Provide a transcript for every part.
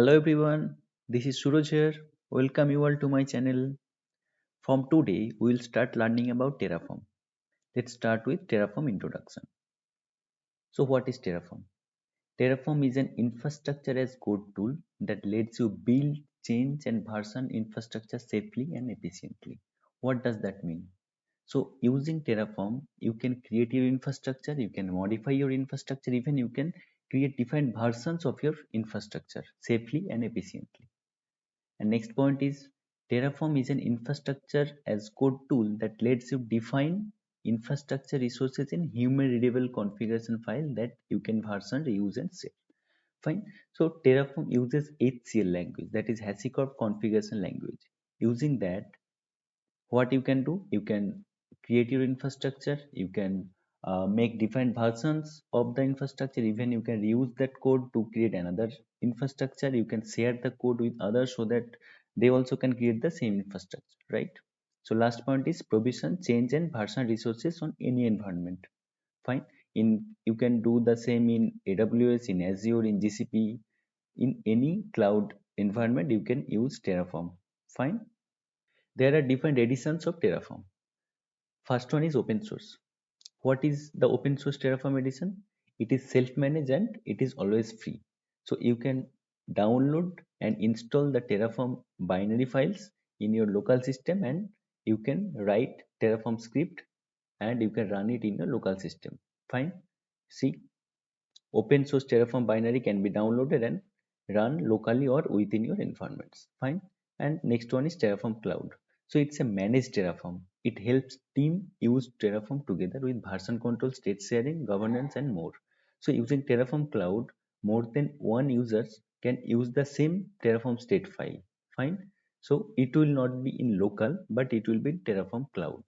Hello everyone, this is Suraj here. Welcome you all to my channel. From today, we will start learning about Terraform. Let's start with Terraform introduction. So what is Terraform? Terraform is an infrastructure as code tool that lets you build, change and version infrastructure safely and efficiently. What does that mean? So using Terraform, you can create your infrastructure, you can modify your infrastructure, even you can create different versions of your infrastructure safely and efficiently. And next point is Terraform is an infrastructure as code tool that lets you define infrastructure resources in human readable configuration file that you can version, reuse and save. Fine. So Terraform uses HCL language, that is HashiCorp configuration language. Using that, what you can do, you can create your infrastructure, you can make different versions of the infrastructure, even you can reuse that code to create another infrastructure, you can share the code with others so that they also can create the same infrastructure, right? So last point is provision, change and version resources on any environment. Fine. In You can do the same in AWS, in Azure, in GCP, in any cloud environment you can use Terraform. Fine. There are different editions of Terraform. First one is open source. What is the open source Terraform edition? It is self-managed and it is always free. So you can download and install the Terraform binary files in your local system, and you can write Terraform script and you can run it in your local system. Fine. See, open source Terraform binary can be downloaded and run locally or within your environments. Fine. And next one is Terraform Cloud. So it's a managed Terraform. It helps team use Terraform together with version control, state sharing, governance, and more. So using Terraform Cloud, more than one users can use the same Terraform state file. Fine. So it will not be in local, but it will be in Terraform Cloud.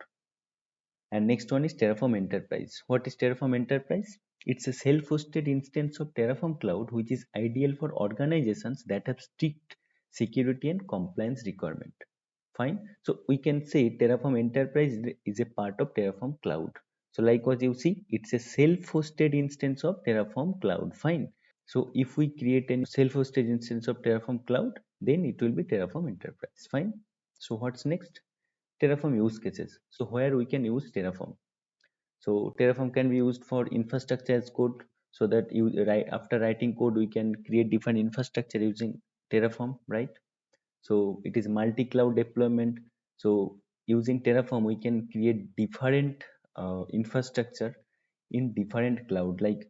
And next one is Terraform Enterprise. What is Terraform Enterprise? It's a self-hosted instance of Terraform Cloud, which is ideal for organizations that have strict security and compliance requirement. Fine. So we can say Terraform Enterprise is a part of Terraform Cloud. So like what you see, it's a self-hosted instance of Terraform Cloud. Fine. So if we create a self-hosted instance of Terraform Cloud, then it will be Terraform Enterprise. Fine. So what's next? Terraform use cases. So where we can use Terraform. So Terraform can be used for infrastructure as code, so that you write after writing code we can create different infrastructure using Terraform, right? So it is multi-cloud deployment. So using Terraform we can create different infrastructure in different cloud. Like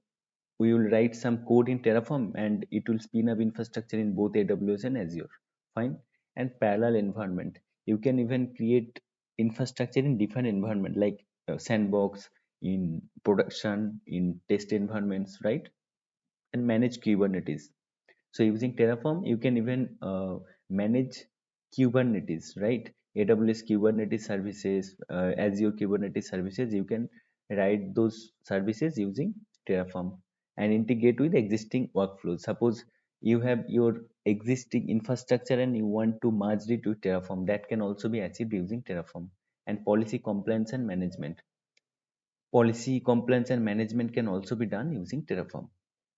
we will write some code in Terraform and it will spin up infrastructure in both AWS and Azure. Fine. And parallel environment. You can even create infrastructure in different environment like sandbox, in production, in test environments, right? And manage Kubernetes. So using Terraform, you can even manage Kubernetes, right? AWS Kubernetes services, Azure Kubernetes services. You can write those services using Terraform and integrate with existing workflows. Suppose you have your existing infrastructure and you want to merge it with Terraform. That can also be achieved using Terraform. And policy compliance and management. Policy compliance and management can also be done using Terraform.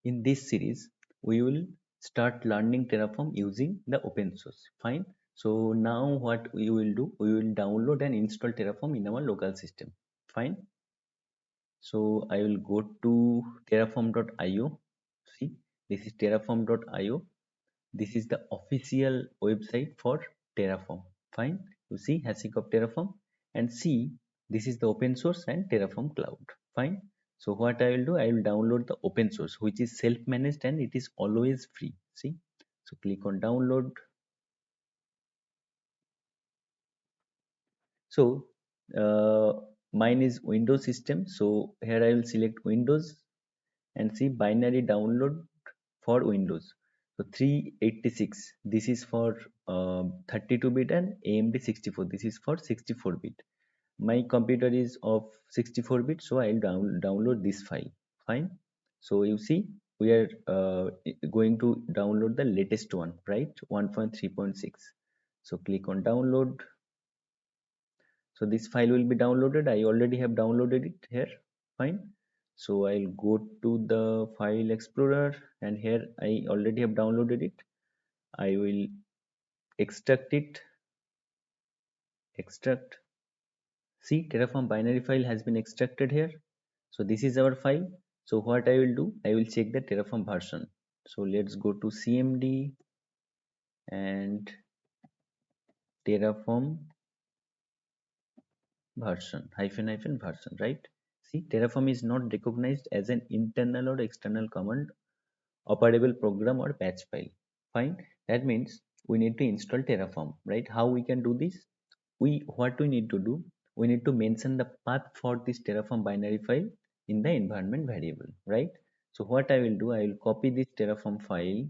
In this series, we will start learning Terraform using the open source. Fine. So now what we will do, we will download and install Terraform in our local system. Fine. So I will go to terraform.io. See, this is terraform.io. This is the official website for Terraform. Fine. You see HashiCorp of Terraform, and see, this is the open source and Terraform Cloud. Fine. So what I will do, I will download the open source, which is self-managed and it is always free. See. So click on download. So mine is Windows system. So here I will select Windows and see binary download for Windows. So 386, this is for 32-bit and AMD 64, this is for 64-bit. My computer is of 64-bit, so I'll download this file. Fine. So you see, we are going to download the latest one, right? 1.3.6. So click on download. So this file will be downloaded. I already have downloaded it here. Fine. So I'll go to the file explorer and here I already have downloaded it. I will extract it. Extract. See, Terraform binary file has been extracted here. So this is our file. So what I will do, I will check the Terraform version. So let's go to cmd and Terraform version hyphen version, right? See, Terraform is not recognized as an internal or external command operable program or patch file. Fine. That means we need to install Terraform, right? How we can do this? What we need to do, we need to mention the path for this Terraform binary file in the environment variable, right? So what I will do, I will copy this Terraform file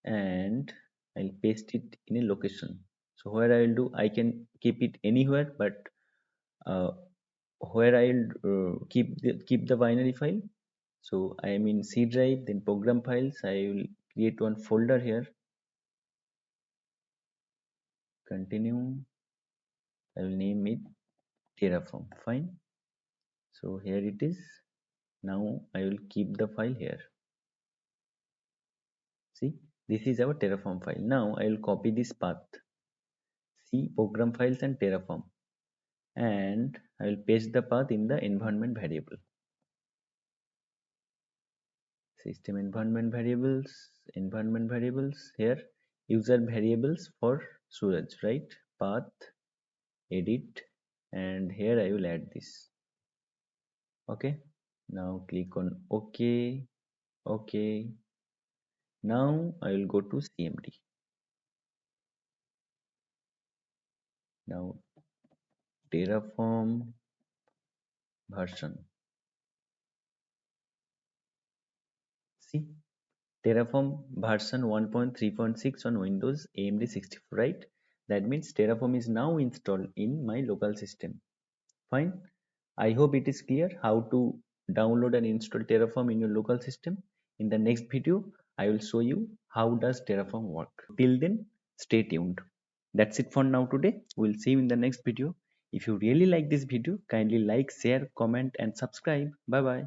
and I'll paste it in a location. So where I will do, I can keep it anywhere, but uh, where I'll keep the binary file. So I am in C drive, then program files. I will create one folder here. Continue. I will name it Terraform. Fine. So here it is. Now I will keep the file here. See, this is our Terraform file. Now I will copy this path. See, program files and Terraform, and I will paste the path in the environment variable. System environment variables here, user variables for Suraj, right? Path, edit, and here I will add this. Okay, now click on OK. Okay, now I will go to CMD. Now Terraform version. See, Terraform version 1.3.6 on Windows AMD 64, right? That means Terraform is now installed in my local system. Fine. I hope it is clear how to download and install Terraform in your local system. In the next video, I will show you how does Terraform work. Till then, stay tuned. That's it for now today. We'll see you in the next video. If you really like this video, kindly like, share, comment and subscribe. Bye bye.